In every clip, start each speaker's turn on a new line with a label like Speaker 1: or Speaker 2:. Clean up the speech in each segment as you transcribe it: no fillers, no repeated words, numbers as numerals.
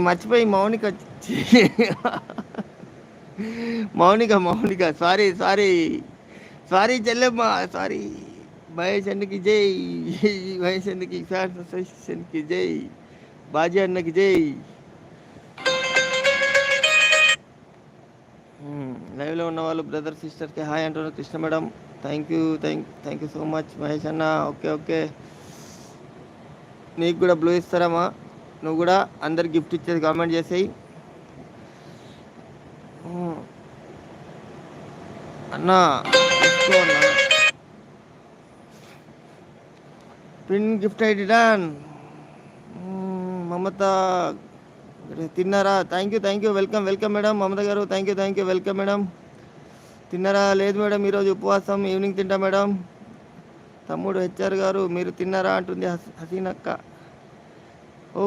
Speaker 1: మర్చిపోయి Mounika Mounika sorry sorry sorry చెల్లెమ్మ sorry. Mahesh అన్నకి జై, మహేష్ అన్నకి ఫ్యాన్స్ అసోసియేషన్కి జై, బాజీ అన్నకి జై. లైవ్లో ఉన్న వాళ్ళు బ్రదర్ సిస్టర్కి హాయ్ అంటున్నారు. Krishna madam thank you so much. Mahesh అన్న ఓకే ఓకే. నీకు కూడా బ్లూ ఇస్తారమ్మా, నువ్వు కూడా అందరు గిఫ్ట్ ఇచ్చేది కామెంట్ చేసేయి అన్నా. Pin gift ID done. Mamata తిన్నారా? Thank you welcome madam. Mamata గారు థ్యాంక్ యూ వెల్కమ్ మేడం. తిన్నారా? లేదు మేడం, ఈరోజు ఉపవాసం, ఈవినింగ్ తింటా మేడం. తమ్ముడు హెచ్ఆర్ గారు మీరు తిన్నారా అంటుంది హసీనక్క. ఓ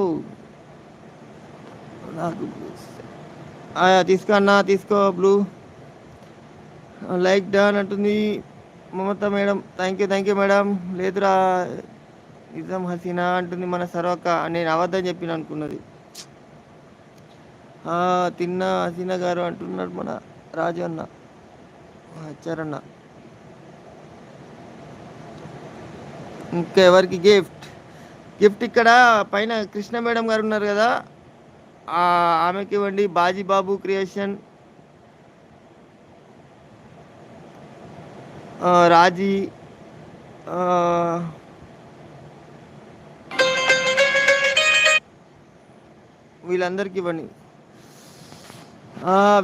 Speaker 1: నాకు తీసుకో అన్నా, తీసుకో బ్లూ. లైక్ డన్ అంటుంది మమత మేడం. Thank you madam. లేదురా నిజం హసీనా అంటుంది మన సర్వక్క. నేను అవద్దని చెప్పిన అనుకున్నది. తిన్నా హసీనా గారు అంటున్నాడు మన రాజు అన్న, హెచ్ఆర్. ఇంకా ఎవరికి గిఫ్ట్ ఇక్కడ పైన కృష్ణ మేడం గారు ఉన్నారు కదా, ఆమెకి ఇవ్వండి. బాజీబాబు క్రియేషన్, రాజీ, వీళ్ళందరికీ ఇవ్వండి.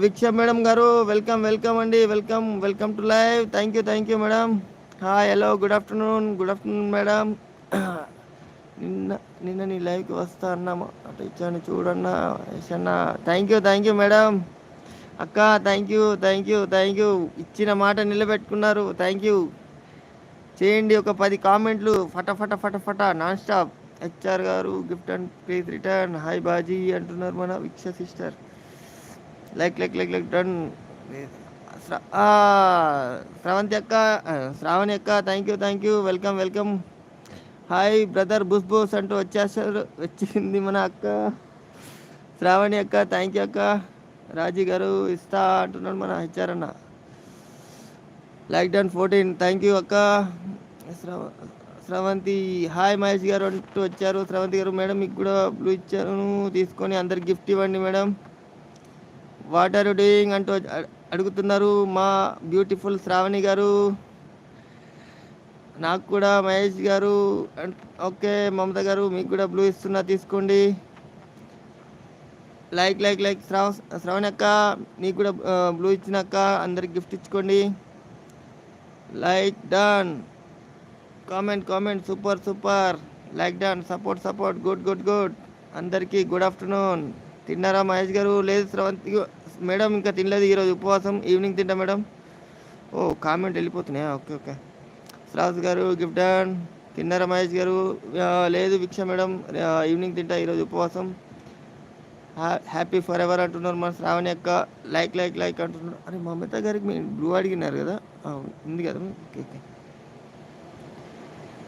Speaker 1: విక్ష మేడం గారు వెల్కమ్ అండి. Welcome to live. Thank you madam. Hi hello good afternoon madam. నిన్న నీ లైవ్కి వస్తా అన్నామా, అటు ఇచ్చాను చూడన్నా అన్న. Thank you madam. అక్క థ్యాంక్ యూ. ఇచ్చిన మాట నిలబెట్టుకున్నారు. Thank you. చేయండి ఒక 10 కామెంట్లు ఫట నాన్ స్టాప్. హెచ్ఆర్ గారు gift and please return. Hi Baji అంటున్నారు మన Viksha sister. Like done. Sravani అక్క thank you welcome. Hi brother బుస్ అంటూ వచ్చింది మన అక్క శ్రావణి అక్క. థ్యాంక్ యూ అక్క. రాజీ గారు ఇస్తా అంటున్నాడు మన హెచ్ఆర్ అన్న. Like done 14. థ్యాంక్ యూ అక్క. స్రవంతి హాయ్ మహేష్ గారు అంటూ వచ్చారు. స్రవంతి గారు మేడం మీకు కూడా బ్లూ ఇచ్చారు, తీసుకొని అందరికి గిఫ్ట్ ఇవ్వండి madam. What are you doing అంటూ అడుగుతున్నారు మా బ్యూటిఫుల్ శ్రావణి గారు. నాకు కూడా మహేష్ గారు ఓకే. మమత గారు మీకు కూడా బ్లూ ఇస్తున్నా, తీసుకోండి. లైక్ శ్రావణి అక్క నీకు కూడా బ్లూ ఇచ్చినాక అందరికి గిఫ్ట్ ఇచ్చుకోండి. Like done. Comment super. Like done. Support good. అందరికీ గుడ్ ఆఫ్టర్నూన్. తిన్నారా మహేష్ గారు? లేదు శ్రవంతి మేడం ఇంకా తినలేదు, ఈరోజు ఉపవాసం, ఈవినింగ్ తింటా మేడం. ఓ కామెంట్ వెళ్ళిపోతున్నాయా? ఓకే. శ్రావస్ గారు గిఫ్ట్ డన్. తిన్నారా మహేష్ గారు? లేదు విక్ష మేడం, ఈవినింగ్ తింటా, ఈరోజు ఉపవాసం. హ్యాపీ ఫర్ ఎవర్ అంటున్నారు మన శ్రావణి అక్క. లైక్ అంటున్నారు. అరే మమత గారికి మీరు బ్లూ అడిగినారు కదా, ఉంది కదా. Okay.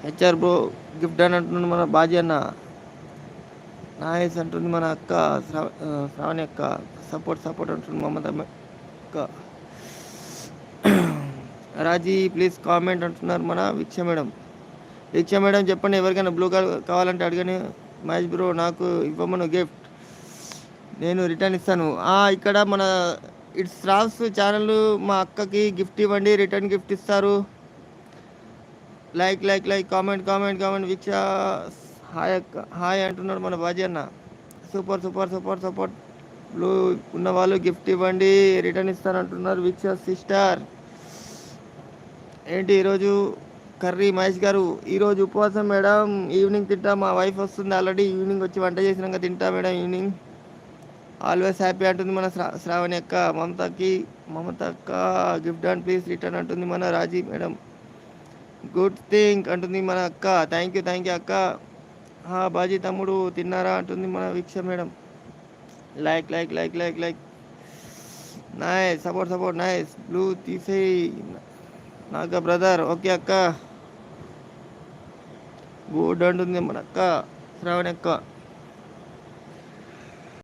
Speaker 1: HR bro gift done అంటున్నాడు మన బాజీ అన్న. నాయస్ అంటుంది మన అక్క శ్రావణి అక్క. సపోర్ట్ అంటుంది మమత అక్క. రాజీ ప్లీజ్ కామెంట్ అంటున్నారు మన విక్ష మేడం. చెప్పండి ఎవరికైనా బ్లూ కావాలంటే అడగని. మహేష్ బ్రో నాకు ఇవ్వమను గిఫ్ట్, నేను రిటర్న్ ఇస్తాను. ఇక్కడ మన ఇట్స్ రావ్స్ ఛానల్ మా అక్కకి గిఫ్ట్ ఇవ్వండి, రిటర్న్ గిఫ్ట్ ఇస్తారు. లైక్ కామెంట్ విక్ష హాయ్ అంటున్నాడు మన బాజీ అన్న. సూపర్. బ్లూ ఉన్న వాళ్ళు గిఫ్ట్ ఇవ్వండి, రిటర్న్ ఇస్తానంటున్నారు విక్ష సిస్టర్. ఏంటి ఈరోజు కర్రీ? మహేష్ గారు ఈరోజు ఉపవాసం మేడం, ఈవినింగ్ తింటా. మా వైఫ్ వస్తుంది ఆల్రెడీ, ఈవినింగ్ వచ్చి వంట చేసినాక తింటా మేడం ఈవినింగ్. ఆల్వేస్ హ్యాపీ అంటుంది మన శ్రావణి అక్క. మమత అక్క గిఫ్ట్ అండ్ ప్లీజ్ రిటర్న్ అంటుంది మన రాజీ మేడం. గుడ్ థింగ్ అంటుంది మన అక్క. థ్యాంక్ యూ అక్క. బాజీ తమ్ముడు తిన్నారా అంటుంది మన Veeksha madam. Like nice. Support nice. Blue తీసేయి నాక బ్రదర్. ఓకే అక్క. గుడ్ అంటుంది మన అక్క శ్రావణి అక్క.